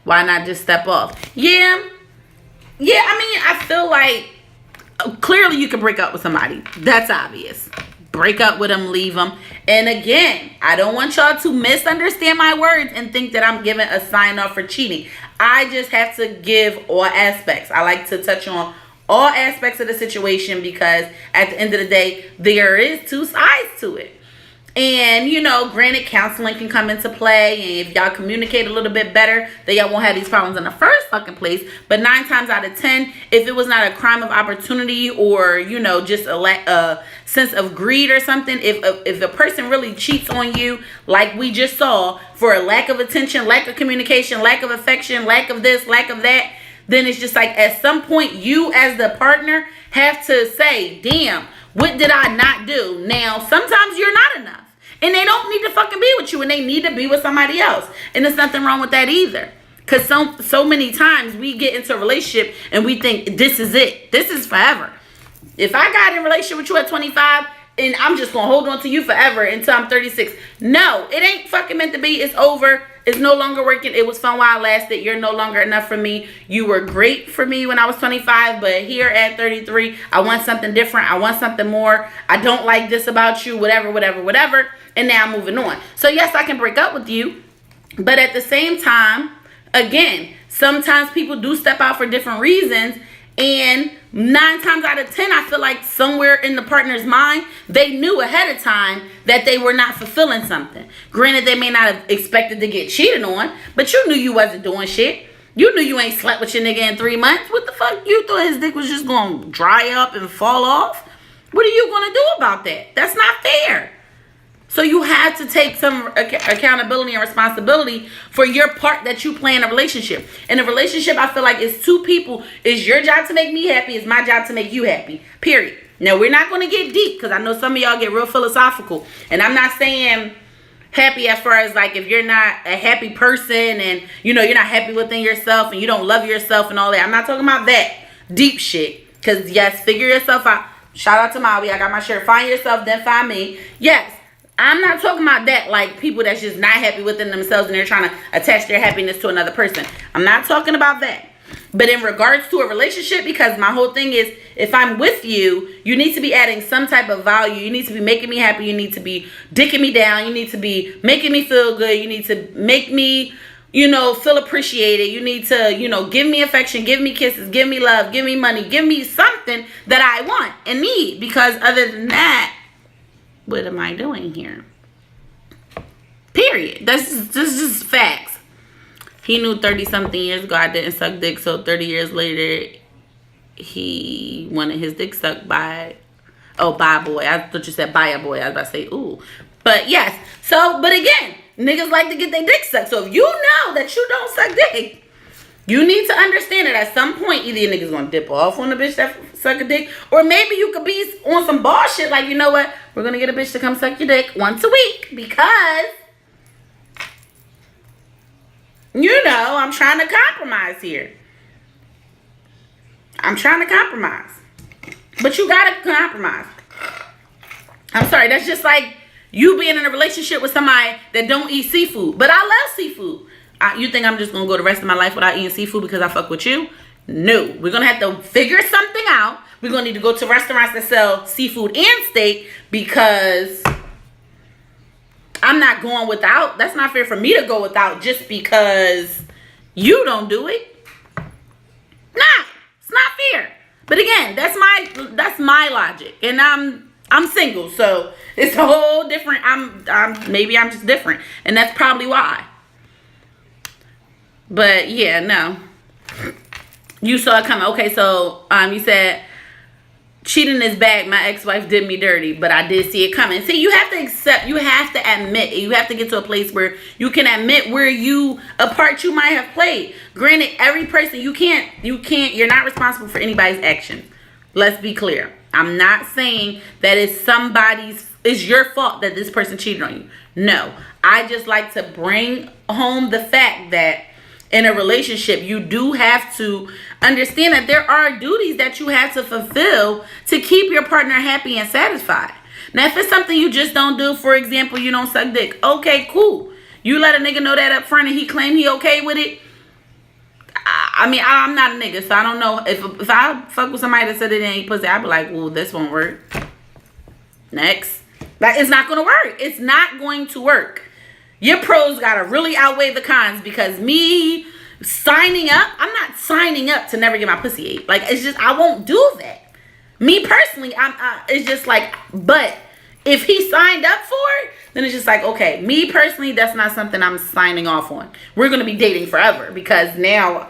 Why not just step off? Yeah, I mean, I feel like clearly you can break up with somebody. That's obvious. Break up with them, leave them. And again, I don't want y'all to misunderstand my words and think that I'm giving a sign off for cheating. I just have to give all aspects. I like to touch on all aspects of the situation because at the end of the day, there is two sides to it. And, you know, granted, counseling can come into play. And if y'all communicate a little bit better, then y'all won't have these problems in the first fucking place. But 9 times out of 10, if it was not a crime of opportunity or, you know, just a sense of greed or something, if a person really cheats on you, like we just saw, for a lack of attention, lack of communication, lack of affection, lack of this, lack of that, then it's just like at some point you as the partner have to say, damn, what did I not do? Now, sometimes you're not enough. And they don't need to fucking be with you, and they need to be with somebody else. And there's nothing wrong with that either. Because so many times we get into a relationship and we think this is it. This is forever. If I got in a relationship with you at 25 and I'm just going to hold on to you forever until I'm 36. No, it ain't fucking meant to be. It's over. It's no longer working. It was fun while it lasted. You're no longer enough for me. You were great for me when I was 25, but here at 33, I want something different. I want something more. I don't like this about you, whatever. And now I'm moving on. So yes, I can break up with you, but at the same time, again, sometimes people do step out for different reasons. And 9 times out of 10, I feel like somewhere in the partner's mind, they knew ahead of time that they were not fulfilling something. Granted, they may not have expected to get cheated on, but you knew you wasn't doing shit. You knew you ain't slept with your nigga in 3 months. What the fuck? You thought his dick was just going to dry up and fall off? What are you going to do about that? That's not fair. So you have to take some accountability and responsibility for your part that you play in a relationship. In a relationship, I feel like it's 2 people. It's your job to make me happy. It's my job to make you happy. Period. Now, we're not going to get deep because I know some of y'all get real philosophical. And I'm not saying happy as far as like if you're not a happy person and, you know, you're not happy within yourself and you don't love yourself and all that. I'm not talking about that deep shit. Because, yes, figure yourself out. Shout out to Maui. I got my shirt. Find yourself, then find me. Yes. I'm not talking about that like people that's just not happy within themselves and they're trying to attach their happiness to another person. I'm not talking about that. But in regards to a relationship, because my whole thing is if I'm with you, you need to be adding some type of value. You need to be making me happy. You need to be dicking me down. You need to be making me feel good. You need to make me, you know, feel appreciated. You need to, you know, give me affection, give me kisses, give me love, give me money, give me something that I want and need. Because other than that, what am I doing here? Period. That's just facts. He knew 30-something years ago I didn't suck dick, so 30 years later, he wanted his dick sucked by a boy. I thought you said by a boy. I was about to say, ooh. But yes. So, but again, niggas like to get their dick sucked. So if you know that you don't suck dick, you need to understand that at some point, either your nigga's gonna dip off on the bitch that suck a dick, or maybe you could be on some bullshit like, you know what, we're gonna get a bitch to come suck your dick once a week because, you know, I'm trying to compromise here. I'm trying to compromise. But you gotta compromise. I'm sorry, that's just like you being in a relationship with somebody that don't eat seafood. But I love seafood. You think I'm just gonna go the rest of my life without eating seafood because I fuck with you? No. We're gonna have to figure something out. We're gonna need to go to restaurants that sell seafood and steak because I'm not going without. That's not fair for me to go without just because you don't do it. Nah, it's not fair. But again, that's my logic, and I'm single, so it's a whole different. Maybe I'm just different, and that's probably why. But yeah, no. You saw it coming. Okay, so you said cheating is bad. My ex-wife did me dirty, but I did see it coming. See, you have to accept. You have to admit. You have to get to a place where you can admit where a part you might have played. Granted, every person you can't. You're not responsible for anybody's actions. Let's be clear. I'm not saying that it's your fault that this person cheated on you. No, I just like to bring home the fact that in a relationship, you do have to understand that there are duties that you have to fulfill to keep your partner happy and satisfied. Now, if it's something you just don't do, for example, you don't suck dick. Okay, cool. You let a nigga know that up front and he claim he okay with it. I mean, I'm not a nigga, so I don't know. If I fuck with somebody that said it ain't pussy, I'd be like, ooh, this won't work. Next. Like, it's not going to work. It's not going to work. Your pros got to really outweigh the cons because me signing up, I'm not signing up to never get my pussy ate. Like, it's just, I won't do that. Me personally, it's just like, but if he signed up for it, then it's just like, okay, me personally, that's not something I'm signing off on. We're going to be dating forever because now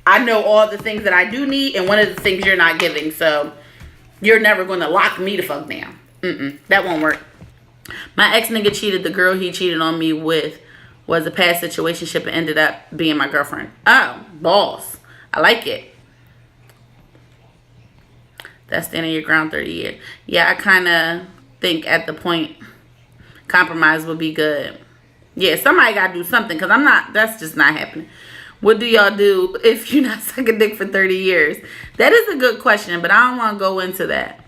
I know all the things that I do need and one of the things you're not giving. So you're never going to lock me the fuck down. That won't work. My ex nigga cheated. The girl he cheated on me with was a past situationship and ended up being my girlfriend. Oh, boss. I like it. That's standing your ground 30 years. Yeah, I kind of think at the point compromise would be good. Yeah, somebody got to do something because that's just not happening. What do y'all do if you're not sucking dick for 30 years? That is a good question, but I don't want to go into that.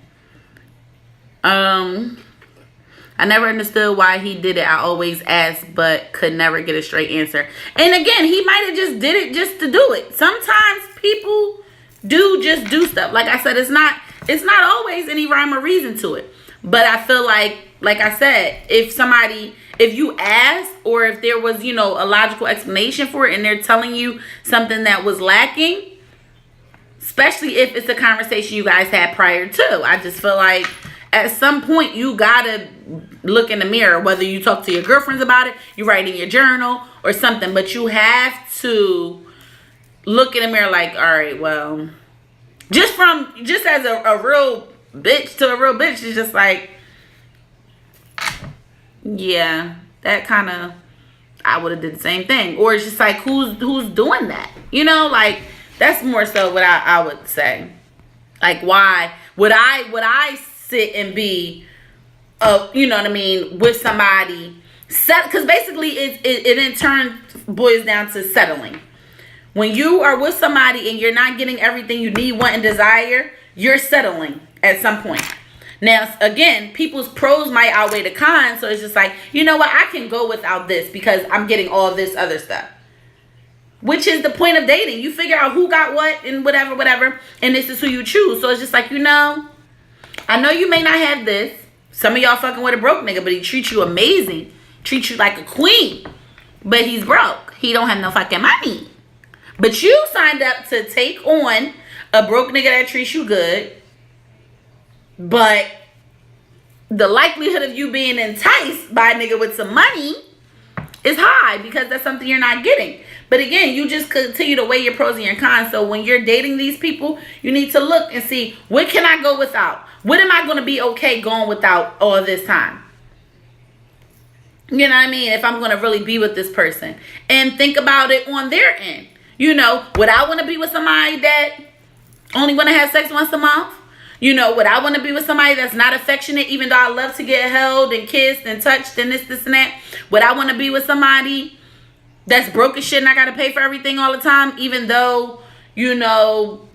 I never understood why he did it. I always asked, but could never get a straight answer. And again, he might have just did it just to do it. Sometimes people do just do stuff. Like I said, it's not always any rhyme or reason to it. But I feel like I said, if you ask or if there was, a logical explanation for it and they're telling you something that was lacking, especially if it's a conversation you guys had prior to, I just feel like at some point you gotta look in the mirror, whether you talk to your girlfriends about it, you write in your journal or something, but you have to look in the mirror like, all right, well, just as a real bitch to a real bitch, it's just like, yeah, that kind of, I would have did the same thing. Or it's just like, who's doing that? Like, that's more so what I would say. Like, why would I sit and be with somebody because basically it in turn boils down to settling. When you are with somebody and you're not getting everything you need, want, and desire, you're settling at some point. Now, again, people's pros might outweigh the cons, so it's just like, you know what, I can go without this because I'm getting all this other stuff. Which is the point of dating. You figure out who got what and whatever, and this is who you choose. So it's just like, I know you may not have this. Some of y'all fucking with a broke nigga, but he treats you amazing. Treats you like a queen. But he's broke. He don't have no fucking money. But you signed up to take on a broke nigga that treats you good. But the likelihood of you being enticed by a nigga with some money is high because that's something you're not getting. But again, you just continue to weigh your pros and your cons. So when you're dating these people, you need to look and see, what can I go without? What am I going to be okay going without all this time? You know what I mean? If I'm going to really be with this person. And think about it on their end. Would I want to be with somebody that only want to have sex once a month? Would I want to be with somebody that's not affectionate, even though I love to get held and kissed and touched and this and that? Would I want to be with somebody that's broke as shit and I gotta pay for everything all the time, even though, you know,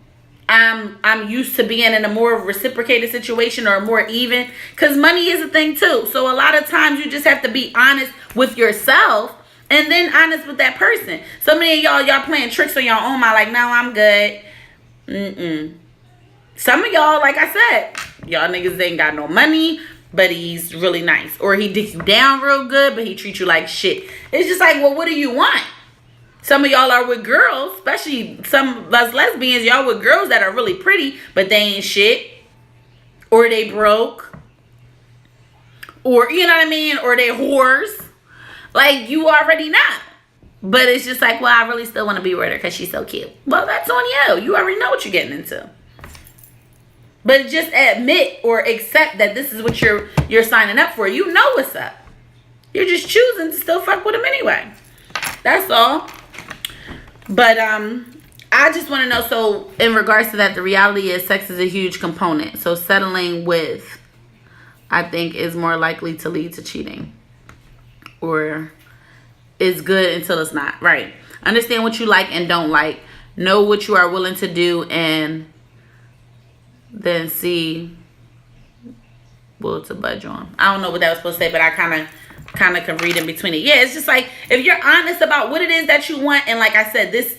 I'm used to being in a more reciprocated situation or more even, because money is a thing too. So a lot of times you just have to be honest with yourself and then honest with that person. So many of y'all playing tricks on your own mind, like, no, I'm good. Some of y'all, like I said, y'all niggas ain't got no money, but he's really nice. Or he dick you down real good, but he treats you like shit. It's just like, well, what do you want? Some of y'all are with girls, especially some of us lesbians, y'all with girls that are really pretty, but they ain't shit. Or they broke. Or, you know what I mean? Or they whores. Like, you already know. But it's just like, well, I really still want to be with her because she's so cute. Well, that's on you. You already know what you're getting into. But just admit or accept that this is what you're signing up for. You know what's up. You're just choosing to still fuck with him anyway. That's all. But I just want to know, so in regards to that, the reality is sex is a huge component. So settling with, I think, is more likely to lead to cheating. Or it's good until it's not. Right. Understand what you like and don't like. Know what you are willing to do, and then see what to budge on. I don't know what that was supposed to say, but I kind of can read in between it. Yeah, it's just like, if you're honest about what it is that you want, and like I said, this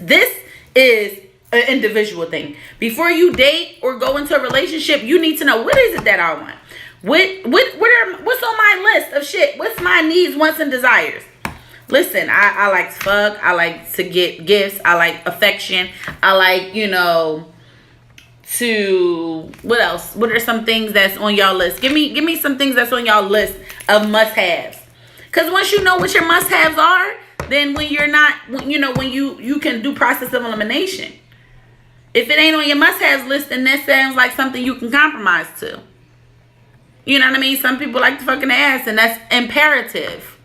is an individual thing. Before you date or go into a relationship, you need to know, what is it that I want? What's on my list of shit? What's my needs, wants, and desires? Listen, I like to fuck. I like to get gifts. I like affection. I like, you know, to, what else? What are some things that's on y'all list? Give me some things that's on y'all list of must-haves. Because once you know what your must-haves are, then when you're not, you know, when you can do process of elimination. If it ain't on your must-haves list, then that sounds like something you can compromise to. You know what I mean? Some people like to fucking ass, and that's imperative.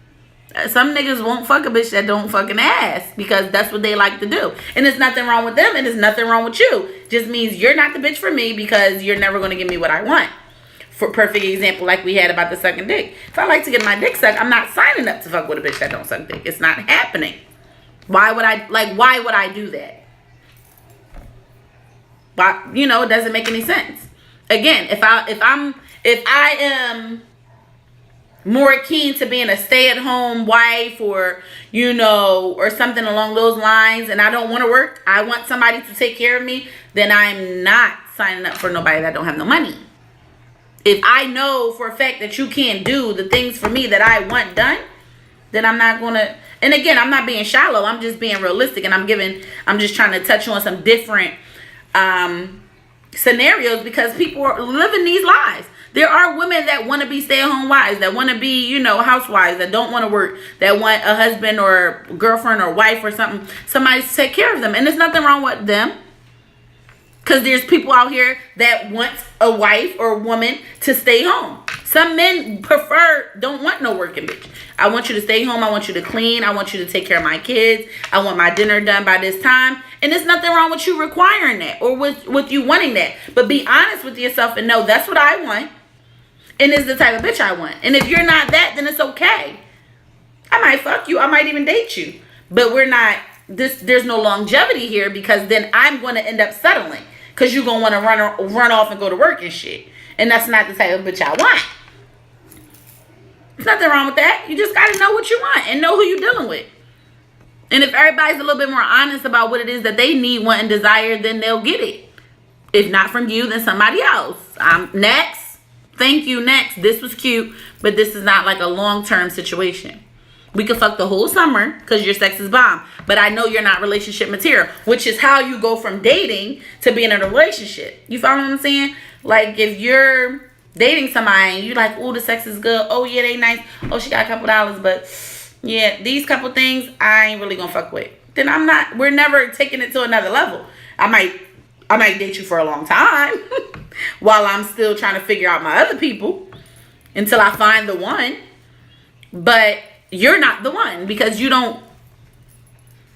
Some niggas won't fuck a bitch that don't fucking ass, because that's what they like to do. And there's nothing wrong with them, and there's nothing wrong with you. Just means you're not the bitch for me, because you're never going to give me what I want. For perfect example, like we had about the sucking dick. If I like to get my dick sucked, I'm not signing up to fuck with a bitch that don't suck dick. It's not happening. Why would I do that? But, you know, it doesn't make any sense. Again, if I am more keen to being a stay-at-home wife, or, you know, or something along those lines, and I don't want to work, I want somebody to take care of me, then I'm not signing up for nobody that don't have no money. If I know for a fact that you can't do the things for me that I want done, then I'm not going to, and again, I'm not being shallow, I'm just being realistic, and I'm just trying to touch on some different scenarios, because people are living these lives. There are women that want to be stay-at-home wives, that want to be, you know, housewives, that don't want to work, that want a husband or girlfriend or wife or somebody to take care of them. And there's nothing wrong with them, because there's people out here that want a wife or a woman to stay home. Some men don't want no working bitch. I want you to stay home. I want you to clean. I want you to take care of my kids. I want my dinner done by this time. And there's nothing wrong with you requiring that, or with you wanting that. But be honest with yourself and know that's what I want. And it's the type of bitch I want. And if you're not that, then it's okay. I might fuck you. I might even date you. But there's no longevity here, because then I'm going to end up settling. Because you're going to want to run off and go to work and shit. And that's not the type of bitch I want. There's nothing wrong with that. You just got to know what you want and know who you're dealing with. And if everybody's a little bit more honest about what it is that they need, want, and desire, then they'll get it. If not from you, then somebody else. Next. Thank you, next. This was cute, but this is not like a long-term situation. We could fuck the whole summer because your sex is bomb, but I know you're not relationship material, which is how you go from dating to being in a relationship. You follow what I'm saying? Like, if you're dating somebody and you're like, oh, the sex is good. Oh, yeah, they nice. Oh, she got a couple dollars, but yeah, these couple things I ain't really gonna fuck with. Then we're never taking it to another level. I might date you for a long time while I'm still trying to figure out my other people until I find the one. But you're not the one, because you're not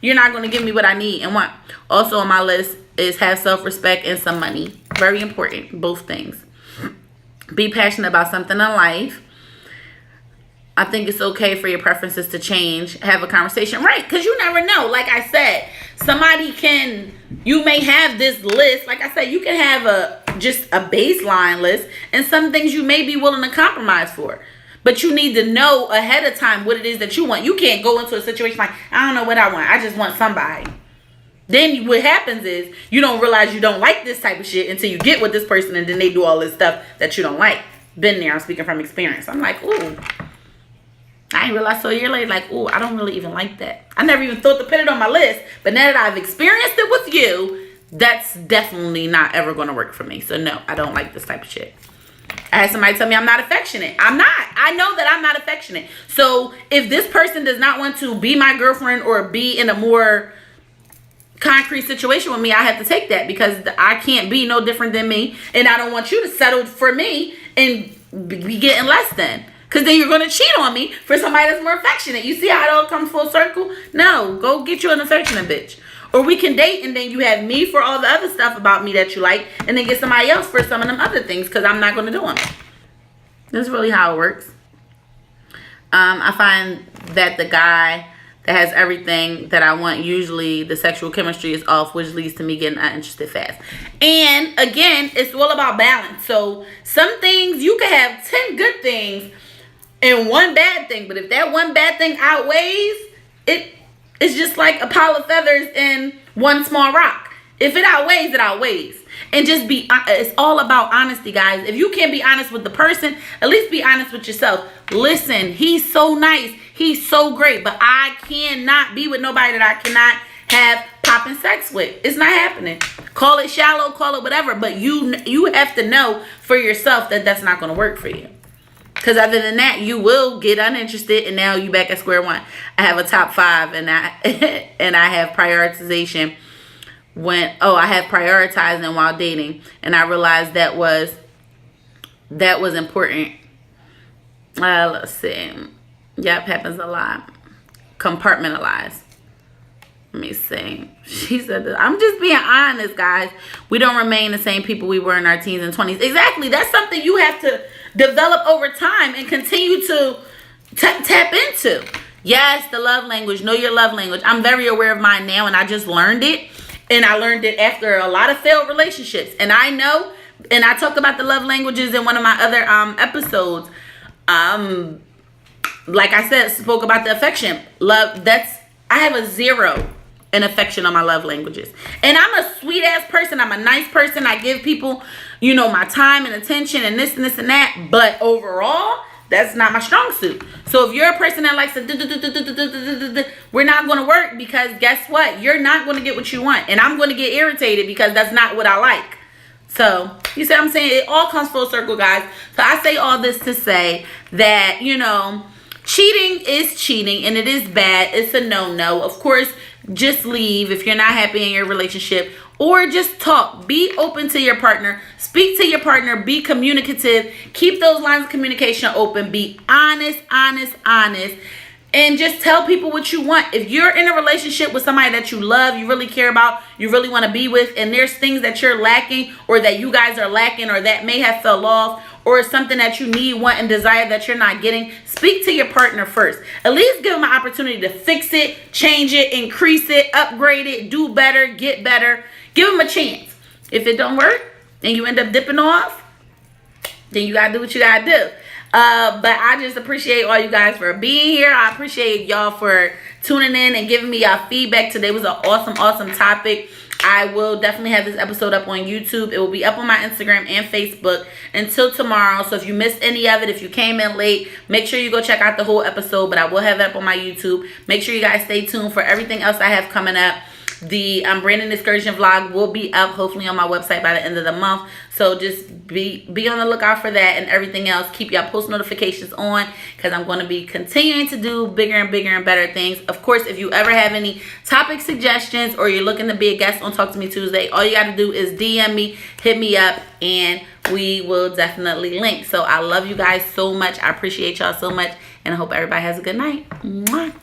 going to give me what I need and want. Also on my list is have self-respect and some money. Very important. Both things. Be passionate about something in life. I think it's okay for your preferences to change. Have a conversation. Right, because you never know. Like I said, you may have this list. Like I said, you can have just a baseline list, and some things you may be willing to compromise for. But you need to know ahead of time what it is that you want. You can't go into a situation like, I don't know what I want. I just want somebody. Then what happens is you don't realize you don't like this type of shit until you get with this person, and then they do all this stuff that you don't like. Been there. I'm speaking from experience. I'm like, ooh. I didn't realize till a year later, like, ooh, I don't really even like that. I never even thought to put it on my list. But now that I've experienced it with you, that's definitely not ever going to work for me. So no, I don't like this type of shit. I had somebody tell me I'm not affectionate. I'm not. I know that I'm not affectionate. So if this person does not want to be my girlfriend or be in a more concrete situation with me, I have to take that, because I can't be no different than me. And I don't want you to settle for me and be getting less than. Because then you're going to cheat on me for somebody that's more affectionate. You see how it all comes full circle? No, go get you an affectionate bitch. Or we can date, and then you have me for all the other stuff about me that you like, and then get somebody else for some of them other things, because I'm not going to do them. That's really how it works. I find that the guy that has everything that I want, usually the sexual chemistry is off, which leads to me getting uninterested fast. And again, it's all about balance. So some things, you can have 10 good things and one bad thing, but if that one bad thing outweighs it, it's just like a pile of feathers in one small rock. If it outweighs, it outweighs. And just it's all about honesty, guys. If you can't be honest with the person, at least be honest with yourself. Listen, he's so nice, he's so great, but I cannot be with nobody that I cannot have popping sex with. It's not happening. Call it shallow, call it whatever, but you have to know for yourself that that's not going to work for you. Because other than that, you will get uninterested, and now you back at square one. I have a top 5, and I have prioritization I have prioritizing while dating, and I realized that was important. Let's see. Yep, happens a lot. Compartmentalize. Let me see. She said that. I'm just being honest, guys. We don't remain the same people we were in our teens and 20s. Exactly. That's something you have to develop over time and continue to tap into. Yes, the love language. Know your love language. I'm very aware of mine now, and I just learned it. And I learned it after a lot of failed relationships. And I know, and I talked about the love languages in one of my other episodes. Like I said, spoke about the affection. Love, I have a 0 in affection on my love languages. And I'm a sweet ass person. I'm a nice person. I give people, my time and attention and this and this and that. But overall, that's not my strong suit. So if you're a person that likes to we're not going to work, because guess what? You're not going to get what you want. And I'm going to get irritated because that's not what I like. So, you see what I'm saying? It all comes full circle, guys. So I say all this to say that, cheating is cheating, and it is bad. It's a no-no. Of course, just leave if you're not happy in your relationship, or just talk. Be open to your partner. Speak to your partner. Be communicative. Keep those lines of communication open. Be honest. And just tell people what you want. If you're in a relationship with somebody that you love, you really care about, you really want to be with, and there's things that you're lacking, or that you guys are lacking, or that may have fell off, or something that you need, want, and desire that you're not getting, speak to your partner first. At least give them an opportunity to fix it, change it, increase it, upgrade it, do better, get better. Give them a chance. If it don't work and you end up dipping off, then you gotta do what you gotta do. But I just appreciate all you guys for being here. I appreciate y'all for tuning in and giving me y'all feedback. Today was an awesome topic. I will definitely have this episode up on YouTube. It will be up on my Instagram and Facebook until tomorrow. So if you missed any of it, if you came in late, make sure you go check out the whole episode. But I will have it up on my YouTube. Make sure you guys stay tuned for everything else I have coming up. The Brandon Excursion vlog will be up hopefully on my website by the end of the month. So just be on the lookout for that, and everything else. Keep y'all post notifications on, because I'm going to be continuing to do bigger and better things. Of course, if you ever have any topic suggestions, or you're looking to be a guest on Talk to Me Tuesday, all you got to do is DM me, hit me up, and we will definitely link. So I love you guys so much. I appreciate y'all so much, and I hope everybody has a good night. Mwah.